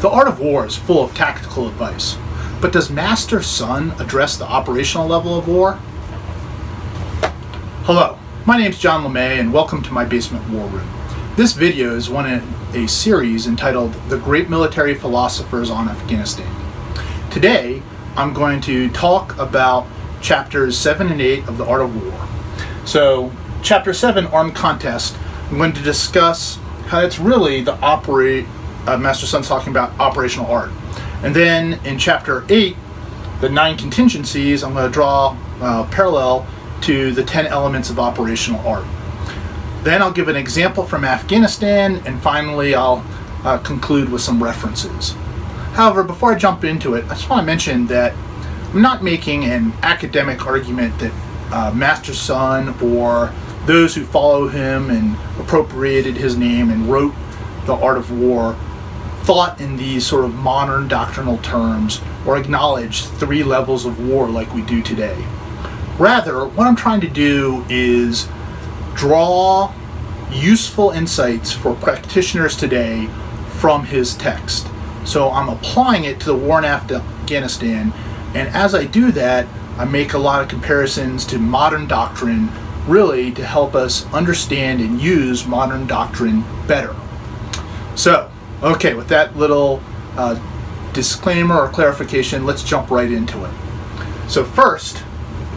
The art of war is full of tactical advice, but does Master Sun address the operational level of war? Hello, my name is John LeMay and welcome to my basement war room. This video is one in a series entitled The Great Military Philosophers on Afghanistan. Today, I'm going to talk about chapters 7 and 8 of The Art of War. So, chapter 7, Armed Contest, I'm going to discuss how it's really the Master Sun's talking about operational art. And then in chapter 8, the 9 contingencies, I'm going to draw parallel to the 10 elements of operational art. Then I'll give an example from Afghanistan, and finally I'll conclude with some references. However, before I jump into it, I just want to mention that I'm not making an academic argument that Master Sun or those who follow him and appropriated his name and wrote The Art of War thought in these sort of modern doctrinal terms or acknowledged 3 levels of war like we do today. Rather, what I'm trying to do is draw useful insights for practitioners today from his text. So I'm applying it to the war in Afghanistan, and as I do that, I make a lot of comparisons to modern doctrine, really to help us understand and use modern doctrine better. So, okay, with that little disclaimer or clarification, let's jump right into it. So first,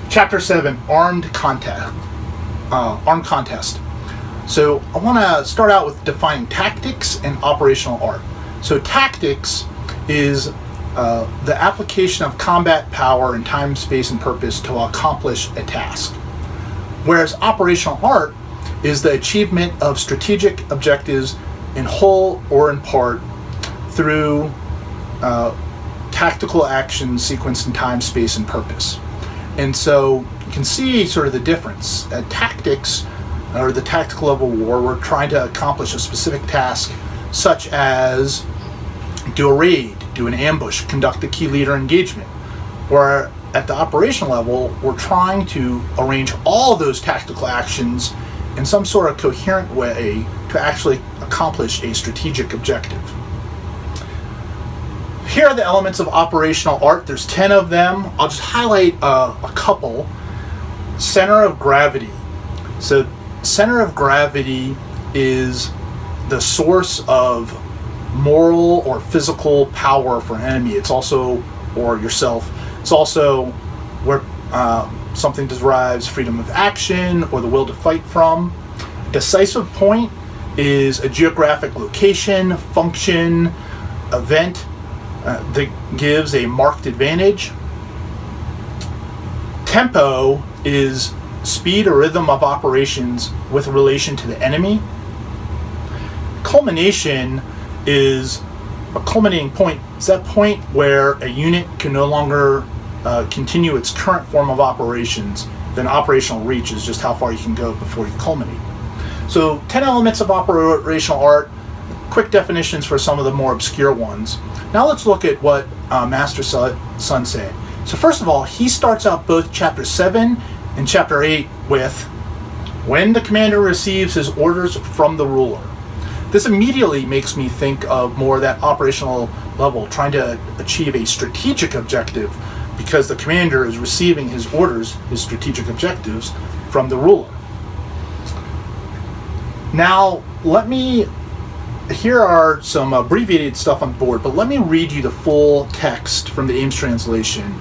chapter 7, Armed Contest. So I want to start out with defining tactics and operational art. So tactics is the application of combat power in time, space, and purpose to accomplish a task. Whereas operational art is the achievement of strategic objectives in whole or in part through tactical actions sequenced in time, space, and purpose. And so you can see sort of the difference. Tactics, or the tactical level of war, we're trying to accomplish a specific task such as do a raid, do an ambush, conduct a key leader engagement. Where at the operational level, we're trying to arrange all those tactical actions in some sort of coherent way to actually accomplish a strategic objective. Here are the elements of operational art. There's 10 of them. I'll just highlight a couple. Center of gravity. So center of gravity is the source of moral or physical power for an enemy. It's also, or yourself, it's also where something derives freedom of action or the will to fight from. Decisive point is a geographic location, function, event that gives a marked advantage. Tempo is speed or rhythm of operations with relation to the enemy. Culmination is a culminating point. It's that point where a unit can no longer continue its current form of operations. Then operational reach is just how far you can go before you culminate. So 10 elements of operational art, quick definitions for some of the more obscure ones. Now let's look at what Master Sun said. So first of all, he starts out both chapter 7 and chapter 8 with, when the commander receives his orders from the ruler. This immediately makes me think of more that operational level, trying to achieve a strategic objective because the commander is receiving his orders, his strategic objectives, from the ruler. Now, here are some abbreviated stuff on board, but let me read you the full text from the Ames translation.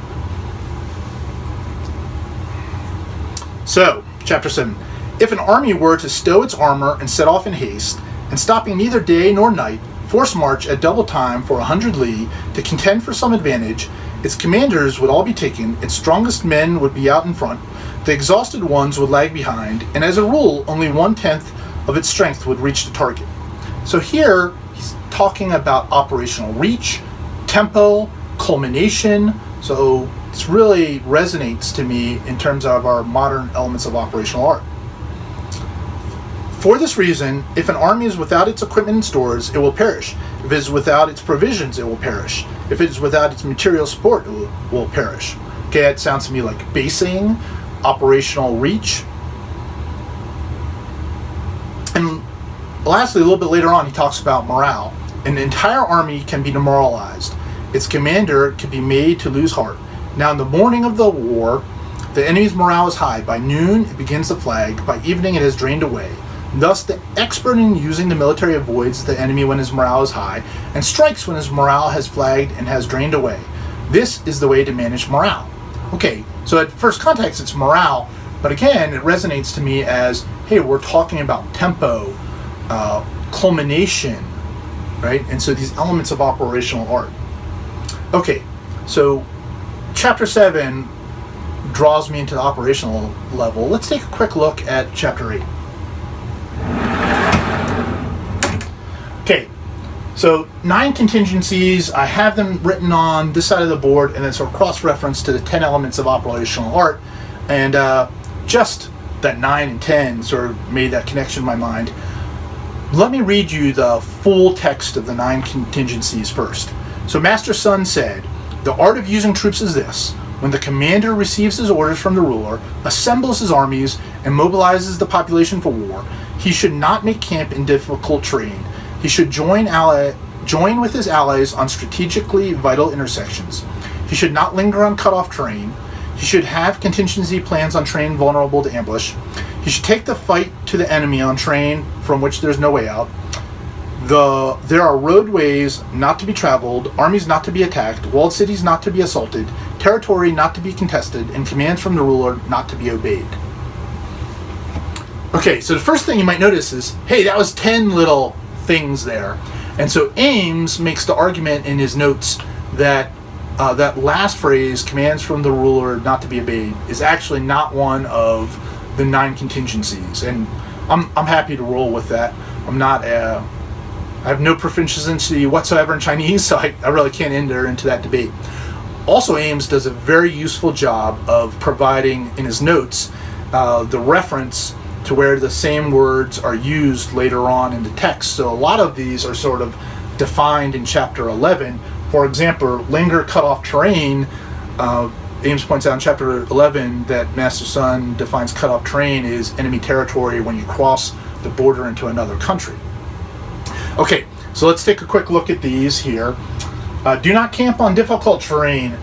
So, chapter 7. If an army were to stow its armor and set off in haste, and stopping neither day nor night, force march at double time for 100 li to contend for some advantage, its commanders would all be taken, its strongest men would be out in front, the exhausted ones would lag behind, and as a rule, only 1/10 of its strength would reach the target. So here, he's talking about operational reach, tempo, culmination, so this really resonates to me in terms of our modern elements of operational art. For this reason, if an army is without its equipment and stores, it will perish. If it is without its provisions, it will perish. If it is without its material support, it will perish. Okay, that sounds to me like basing, operational reach. And lastly, a little bit later on, he talks about morale. An entire army can be demoralized. Its commander can be made to lose heart. Now, in the morning of the war, the enemy's morale is high. By noon, it begins to flag. By evening, it has drained away. Thus, the expert in using the military avoids the enemy when his morale is high and strikes when his morale has flagged and has drained away. This is the way to manage morale. Okay, so at first context, it's morale, but again, it resonates to me as, hey, we're talking about tempo, culmination, right? And so these elements of operational art. Okay, so Chapter 7 draws me into the operational level. Let's take a quick look at Chapter 8. Okay, so 9 contingencies. I have them written on this side of the board and then sort of cross-referenced to the 10 elements of operational art. And just that 9 and 10 sort of made that connection in my mind. Let me read you the full text of the 9 contingencies first. So Master Sun said, "The art of using troops is this. When the commander receives his orders from the ruler, assembles his armies, and mobilizes the population for war, he should not make camp in difficult terrain. He should join with his allies on strategically vital intersections. He should not linger on cut-off terrain. He should have contingency plans on terrain vulnerable to ambush. He should take the fight to the enemy on terrain from which there's no way out. There are roadways not to be traveled, armies not to be attacked, walled cities not to be assaulted, territory not to be contested, and commands from the ruler not to be obeyed." Okay, so the first thing you might notice is, hey, that was 10 little things there. And so Ames makes the argument in his notes that that last phrase, commands from the ruler not to be obeyed, is actually not one of the 9 contingencies. And I'm happy to roll with that. I have no proficiency whatsoever in Chinese, so I really can't enter into that debate. Also, Ames does a very useful job of providing in his notes the reference to where the same words are used later on in the text. So a lot of these are sort of defined in Chapter 11. For example, linger cut-off terrain, Ames points out in Chapter 11 that Master Sun defines cut-off terrain as enemy territory when you cross the border into another country. Okay, so let's take a quick look at these here. Do not camp on difficult terrain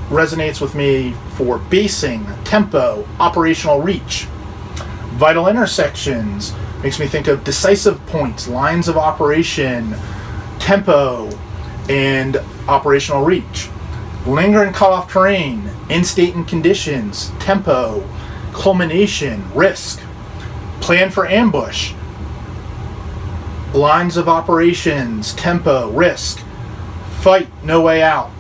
resonates with me for basing, tempo, operational reach. Vital intersections makes me think of decisive points, lines of operation, tempo, and operational reach. Linger and cut-off terrain, in-state and conditions, tempo, culmination, risk. Plan for ambush, lines of operations, tempo, risk. Fight, no way out.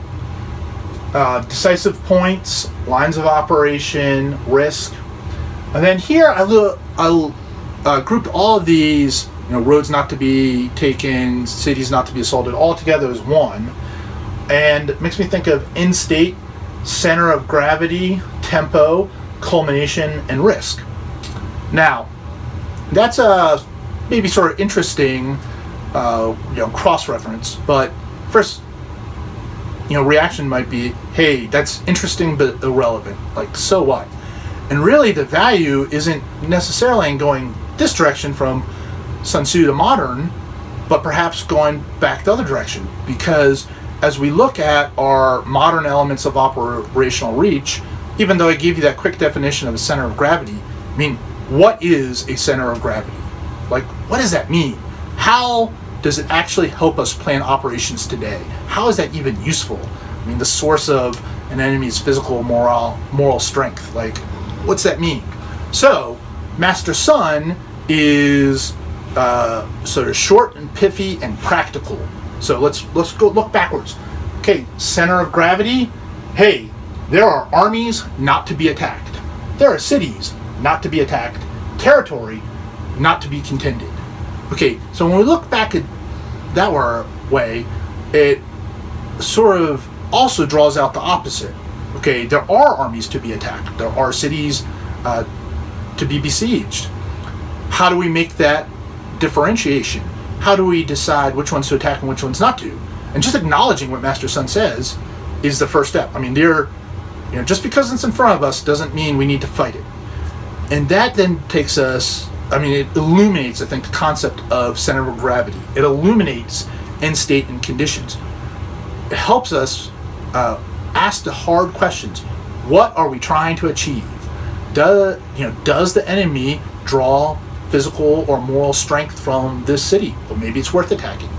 Decisive points, lines of operation, risk. And then here I grouped all of these, roads not to be taken, cities not to be assaulted, all together as one. And it makes me think of in-state, center of gravity, tempo, culmination, and risk. Now, that's a maybe sort of interesting, cross-reference. But first, reaction might be, hey, that's interesting but irrelevant. Like, so what? And really, the value isn't necessarily in going this direction from Sun Tzu to modern, but perhaps going back the other direction. Because as we look at our modern elements of operational reach, even though I gave you that quick definition of a center of gravity, I mean, what is a center of gravity? Like, what does that mean? How does it actually help us plan operations today? How is that even useful? I mean, the source of an enemy's physical moral strength. Like, what's that mean? So, Master Sun is sort of short and pithy and practical. So let's go look backwards. Okay, center of gravity. Hey, there are armies not to be attacked. There are cities not to be attacked. Territory not to be contended. Okay, so when we look back at that way, it sort of also draws out the opposite. Okay, there are armies to be attacked. There are cities to be besieged. How do we make that differentiation? How do we decide which ones to attack and which ones not to? And just acknowledging what Master Sun says is the first step. I mean, just because it's in front of us doesn't mean we need to fight it. And that then takes us, it illuminates, I think, the concept of center of gravity. It illuminates end state and conditions. It helps us ask the hard questions. What are we trying to achieve? Does the enemy draw physical or moral strength from this city? Well, maybe it's worth attacking.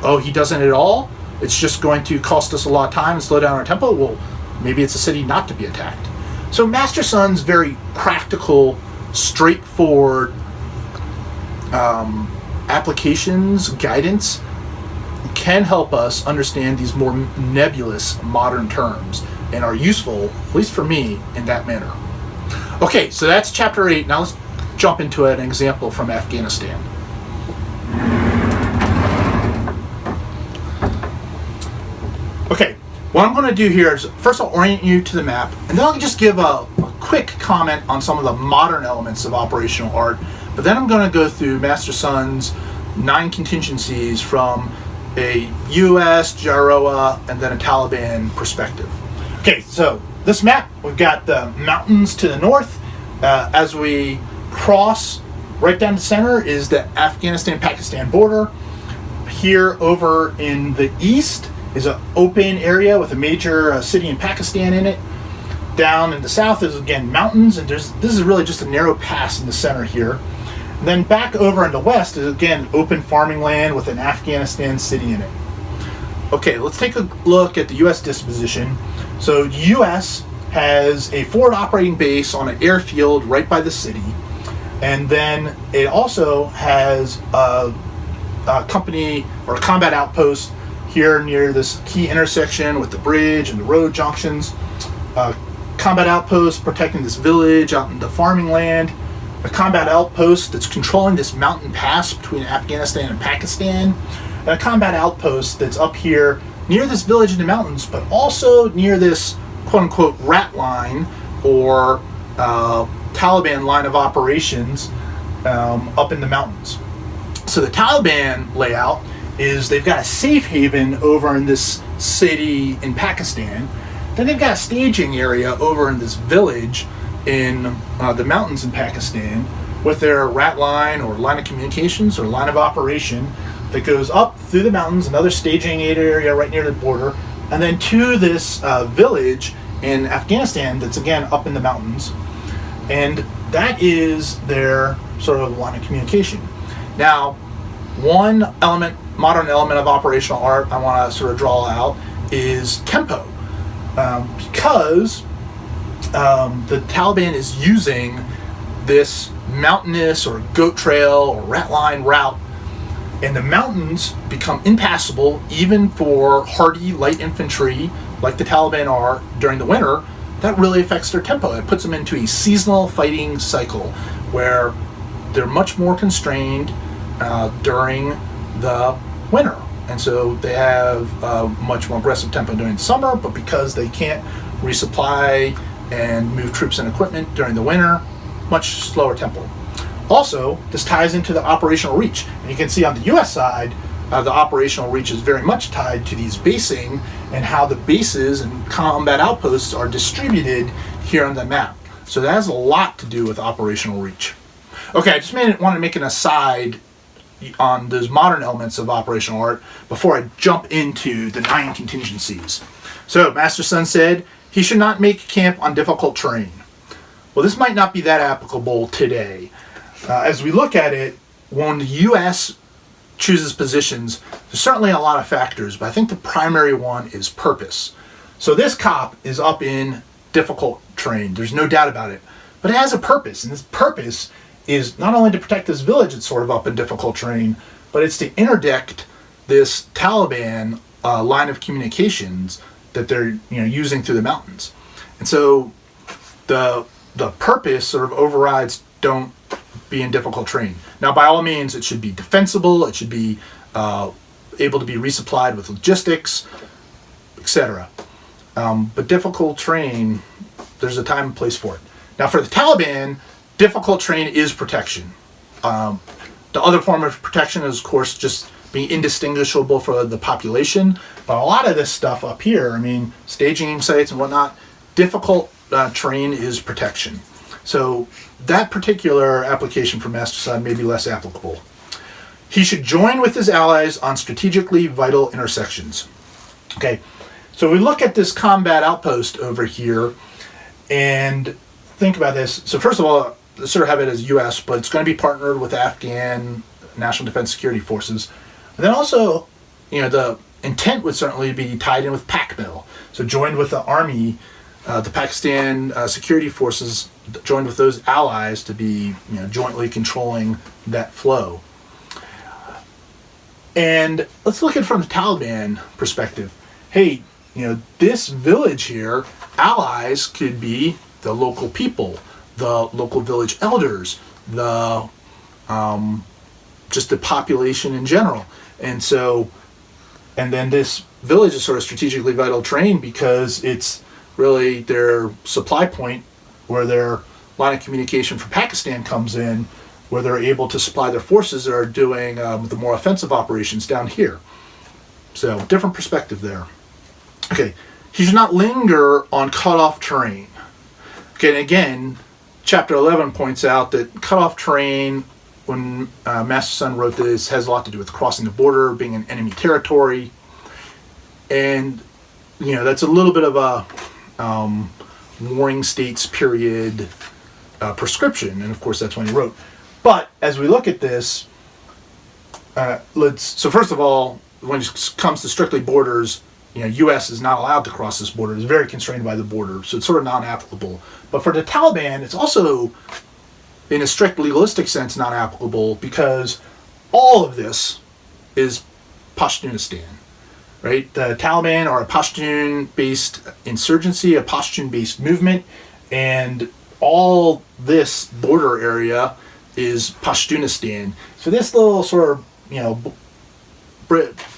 Oh, he doesn't at all? It's just going to cost us a lot of time and slow down our tempo? Well, maybe it's a city not to be attacked. So Master Sun's very practical, straightforward applications, guidance, can help us understand these more nebulous modern terms and are useful, at least for me, in that manner. Okay, so that's chapter 8. Now let's jump into an example from Afghanistan. Okay, what I'm going to do here is first I'll orient you to the map, and then I'll just give a quick comment on some of the modern elements of operational art, but then I'm going to go through Master Sun's 9 contingencies from a US, JAROA, and then a Taliban perspective. Okay, so this map, we've got the mountains to the north. As we cross right down the center is the Afghanistan-Pakistan border. Here over in the east is an open area with a major city in Pakistan in it. Down in the south is again mountains, and this is really just a narrow pass in the center here. And then back over in the west is again open farming land with an Afghanistan city in it. Okay, let's take a look at the U.S. disposition. So the U.S. has a forward operating base on an airfield right by the city, and then it also has a company or a combat outpost here near this key intersection with the bridge and the road junctions. Combat outpost protecting this village out in the farming land. A combat outpost that's controlling this mountain pass between Afghanistan and Pakistan. And a combat outpost that's up here near this village in the mountains, but also near this quote-unquote rat line or Taliban line of operations up in the mountains. So the Taliban layout is they've got a safe haven over in this city in Pakistan. Then they've got a staging area over in this village in the mountains in Pakistan with their rat line or line of communications or line of operation that goes up through the mountains, another staging area right near the border, and then to this village in Afghanistan that's again up in the mountains. And that is their sort of line of communication. Now, one element, modern element of operational art I want to sort of draw out is tempo. Because the Taliban is using this mountainous or goat trail or rat line route, and the mountains become impassable even for hardy light infantry like the Taliban are during the winter. That really affects their tempo. It puts them into a seasonal fighting cycle where they're much more constrained during the winter. And so they have much more aggressive tempo during the summer, but because they can't resupply and move troops and equipment during the winter, much slower tempo. Also, this ties into the operational reach. And you can see on the US side, the operational reach is very much tied to these basing and how the bases and combat outposts are distributed here on the map. So that has a lot to do with operational reach. Okay, I just want to make an aside on those modern elements of operational art before I jump into the 9 contingencies. So Master Sun said he should not make camp on difficult terrain. Well, this might not be that applicable today. As we look at it, when the U.S. chooses positions, there's certainly a lot of factors, but I think the primary one is purpose. So this COP is up in difficult terrain. There's no doubt about it. But it has a purpose, and this purpose is not only to protect this village that's sort of up in difficult terrain, but it's to interdict this Taliban line of communications that they're using through the mountains. And so the purpose sort of overrides don't be in difficult terrain. Now, by all means, it should be defensible, it should be able to be resupplied with logistics, etc. But difficult terrain, there's a time and place for it. Now, for the Taliban, difficult terrain is protection. The other form of protection is, of course, just being indistinguishable for the population. But a lot of this stuff up here, staging sites and whatnot, difficult terrain is protection. So that particular application for Master Sun may be less applicable. He should join with his allies on strategically vital intersections. Okay, so we look at this combat outpost over here and think about this. So first of all, let's sort of have it as U.S., but it's going to be partnered with Afghan National Defense Security Forces. And then also, the intent would certainly be tied in with PACMIL. So joined with the Army, the Pakistan security forces joined with those allies to be jointly controlling that flow. And let's look at it from the Taliban perspective. Hey, this village here, allies could be the local people, the local village elders, the just the population in general. And then this village is sort of strategically vital terrain because it's really their supply point where their line of communication for Pakistan comes in, where they're able to supply their forces that are doing the more offensive operations down here. So different perspective there. Okay, he should not linger on cut-off terrain. Okay, and again, Chapter 11 points out that cut-off terrain, when Master Sun wrote this, has a lot to do with crossing the border, being in enemy territory, and that's a little bit of a Warring States period prescription, and of course that's when he wrote. But as we look at this, so first of all, when it comes to strictly borders, U.S. is not allowed to cross this border. It's very constrained by the border, so it's sort of non-applicable. But for the Taliban, it's also, in a strict legalistic sense, not applicable because all of this is Pashtunistan, right? The Taliban are a Pashtun-based insurgency, a Pashtun-based movement, and all this border area is Pashtunistan. So this little sort of,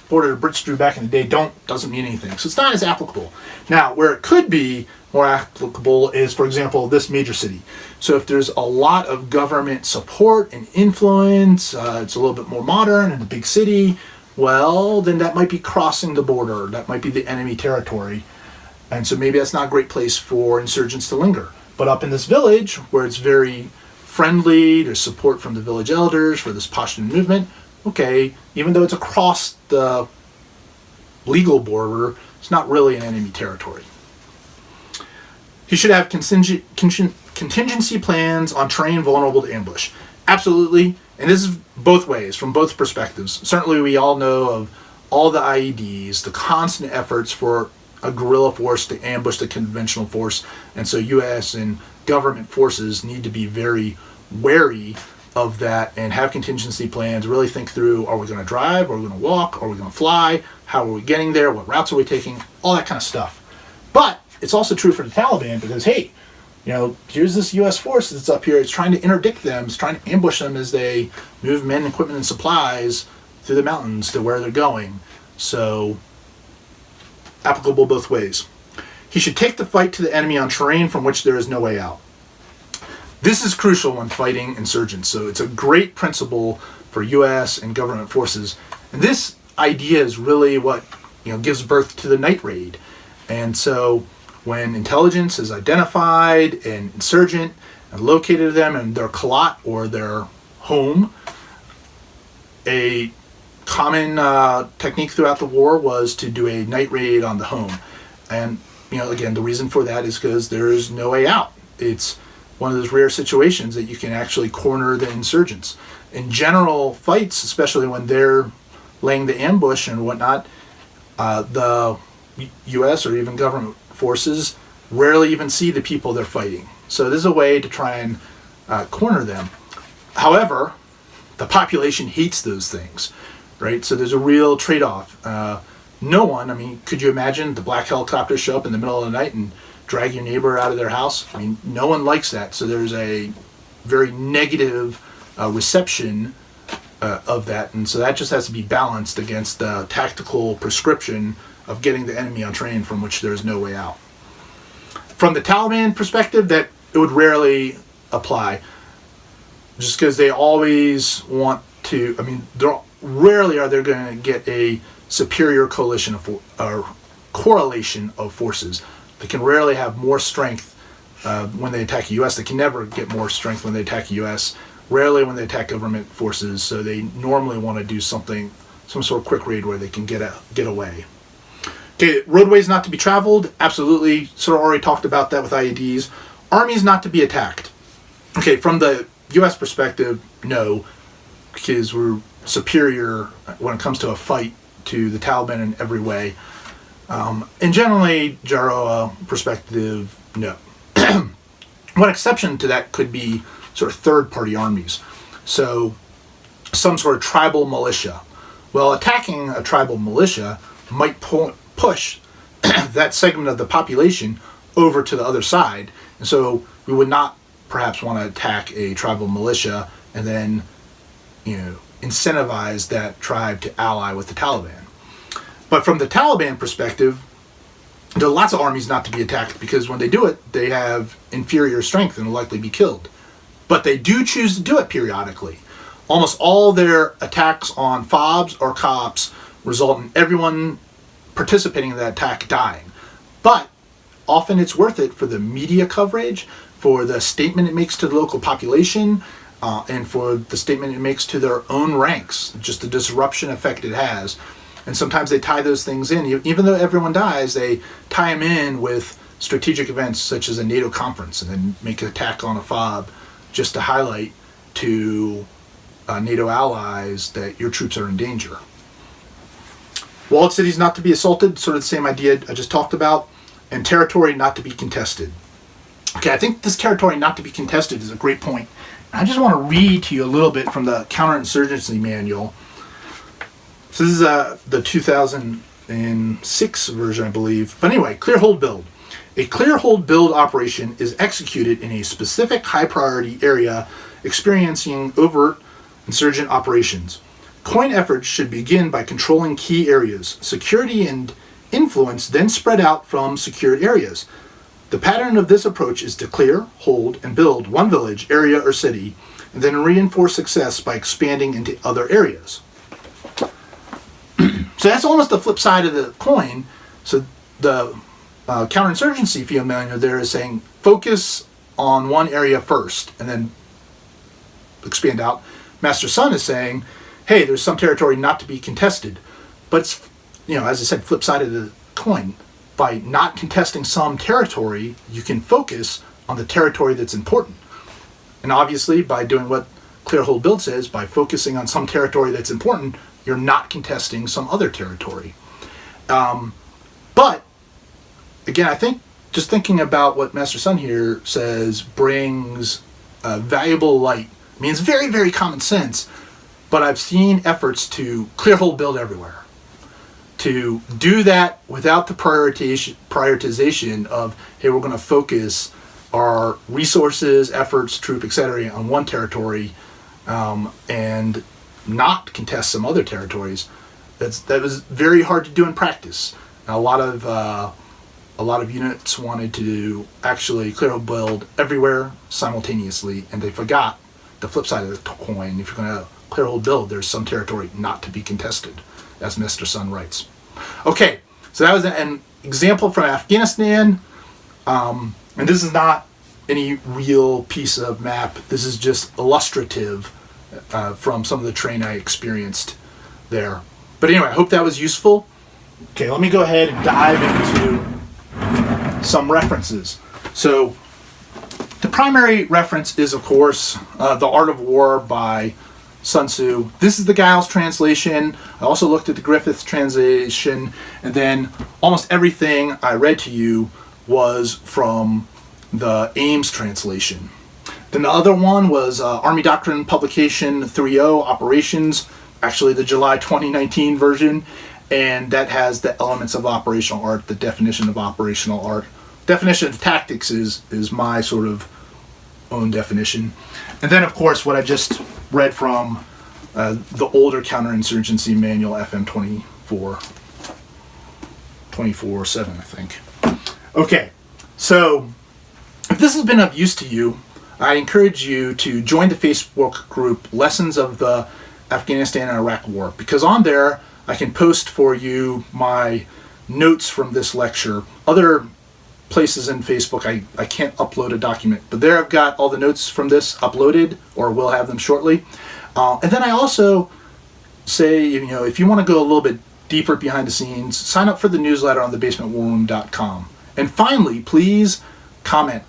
border the Brits drew back in the day doesn't mean anything. So it's not as applicable. Now, where it could be more applicable is, for example, this major city. So if there's a lot of government support and influence, it's a little bit more modern in a big city, well, then that might be crossing the border. That might be the enemy territory. And so maybe that's not a great place for insurgents to linger. But up in this village, where it's very friendly, there's support from the village elders for this Pashtun movement, okay, even though it's across the legal border, it's not really an enemy territory. He should have contingency plans on terrain vulnerable to ambush. Absolutely, and this is both ways, from both perspectives. Certainly we all know of all the IEDs, the constant efforts for a guerrilla force to ambush the conventional force, and so U.S. and government forces need to be very wary of that and have contingency plans, really think through, are we going to drive, are we going to walk, are we going to fly, how are we getting there, what routes are we taking, all that kind of stuff. But it's also true for the Taliban because, hey, here's this U.S. force that's up here, it's trying to interdict them, it's trying to ambush them as they move men, equipment, and supplies through the mountains to where they're going. So, applicable both ways. He should take the fight to the enemy on terrain from which there is no way out. This is crucial when fighting insurgents, so it's a great principle for U.S. and government forces. And this idea is really what gives birth to the night raid. And so when intelligence is identified an insurgent and located them in their kalat or their home, a common technique throughout the war was to do a night raid on the home. And again, the reason for that is because there is no way out. It's one of those rare situations that you can actually corner the insurgents. In general fights, especially when they're laying the ambush and whatnot, the U.S. or even government forces rarely even see the people they're fighting. So this is a way to try and corner them. However, the population hates those things, right? So there's a real trade-off. No one, could you imagine the black helicopters show up in the middle of the night and drag your neighbor out of their house? No one likes that. So there's a very negative reception of that. And so that just has to be balanced against the tactical prescription of getting the enemy on terrain from which there's no way out. From the Taliban perspective, that it would rarely apply, just because they always want to, rarely are they going to get a superior coalition or correlation of forces. They can rarely have more strength when they attack the U.S. They can never get more strength when they attack the U.S. rarely when they attack government forces, so they normally want to do some sort of quick raid where they can get away. Okay, roadways not to be traveled, absolutely, sort of already talked about that with IEDs. Armies not to be attacked. Okay, from the U.S. perspective, no, because we're superior when it comes to a fight to the Taliban in every way. And generally, JAROA perspective, no. One exception to that could be sort of third-party armies. So some sort of tribal militia. Well, attacking a tribal militia might push that segment of the population over to the other side. And so we would not perhaps want to attack a tribal militia and then, incentivize that tribe to ally with the Taliban. But from the Taliban perspective, there are lots of armies not to be attacked because when they do it, they have inferior strength and will likely be killed. But they do choose to do it periodically. Almost all their attacks on FOBs or COPs result in everyone participating in that attack dying. But often it's worth it for the media coverage, for the statement it makes to the local population, and for the statement it makes to their own ranks, just the disruption effect it has. And sometimes they tie those things in. Even though everyone dies, they tie them in with strategic events such as a NATO conference and then make an attack on a FOB just to highlight to NATO allies that your troops are in danger. Walled cities not to be assaulted, sort of the same idea I just talked about, and territory not to be contested. Okay, I think this territory not to be contested is a great point. I just want to read to you a little bit from the Counterinsurgency Manual. So this is the 2006 version, I believe. But anyway, clear hold build. A clear hold build operation is executed in a specific high priority area experiencing overt insurgent operations. COIN efforts should begin by controlling key areas. Security and influence then spread out from secured areas. The pattern of this approach is to clear, hold, and build one village, area, or city, and then reinforce success by expanding into other areas. So that's almost the flip side of the coin. So the counterinsurgency field manual there is saying focus on one area first and then expand out. Master Sun is saying, hey, there's some territory not to be contested. But it's, as I said, flip side of the coin. By not contesting some territory, you can focus on the territory that's important. And obviously, by doing what Clear Hold Build says, by focusing on some territory that's important, you're not contesting some other territory. But, again, I think just thinking about what Master Sun here says brings valuable light. I mean, it's very, very common sense, but I've seen efforts to clear hold build everywhere. To do that without the prioritization of, hey, we're going to focus our resources, efforts, troop, etc. on one territory and not contest some other territories. That was very hard to do in practice. And a lot of units wanted to actually clear hold build everywhere simultaneously, and they forgot the flip side of the coin. If you're going to clear hold build, there's some territory not to be contested, as Mr. Sun writes. Okay, so that was an example from Afghanistan, and this is not any real piece of map. This is just illustrative from some of the terrain I experienced there. But anyway, I hope that was useful. Okay, let me go ahead and dive into some references. So the primary reference is, of course, The Art of War by Sun Tzu. This is the Giles translation. I also looked at the Griffiths translation, and then almost everything I read to you was from the Ames translation. Then the other one was Army Doctrine Publication 3.0 Operations, actually the July 2019 version, and that has the elements of operational art, the definition of operational art. Definition of tactics is my sort of own definition. And then, of course, what I just read from the older counterinsurgency manual, FM 24/7, I think. Okay, so if this has been of use to you, I encourage you to join the Facebook group Lessons of the Afghanistan and Iraq War, because on there I can post for you my notes from this lecture, other places in Facebook I can't upload a document, but there I've got all the notes from this uploaded, or will have them shortly. And then I also say, if you want to go a little bit deeper behind the scenes, sign up for the newsletter on thebasementwarroom.com. And finally, please comment.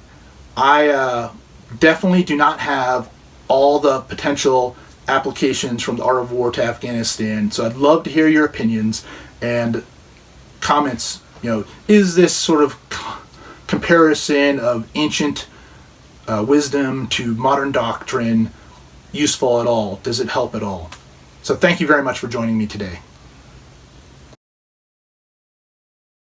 I definitely do not have all the potential applications from the art of war to Afghanistan, so I'd love to hear your opinions and comments. Is this sort of comparison of ancient wisdom to modern doctrine useful at all? Does it help at all? So thank you very much for joining me today.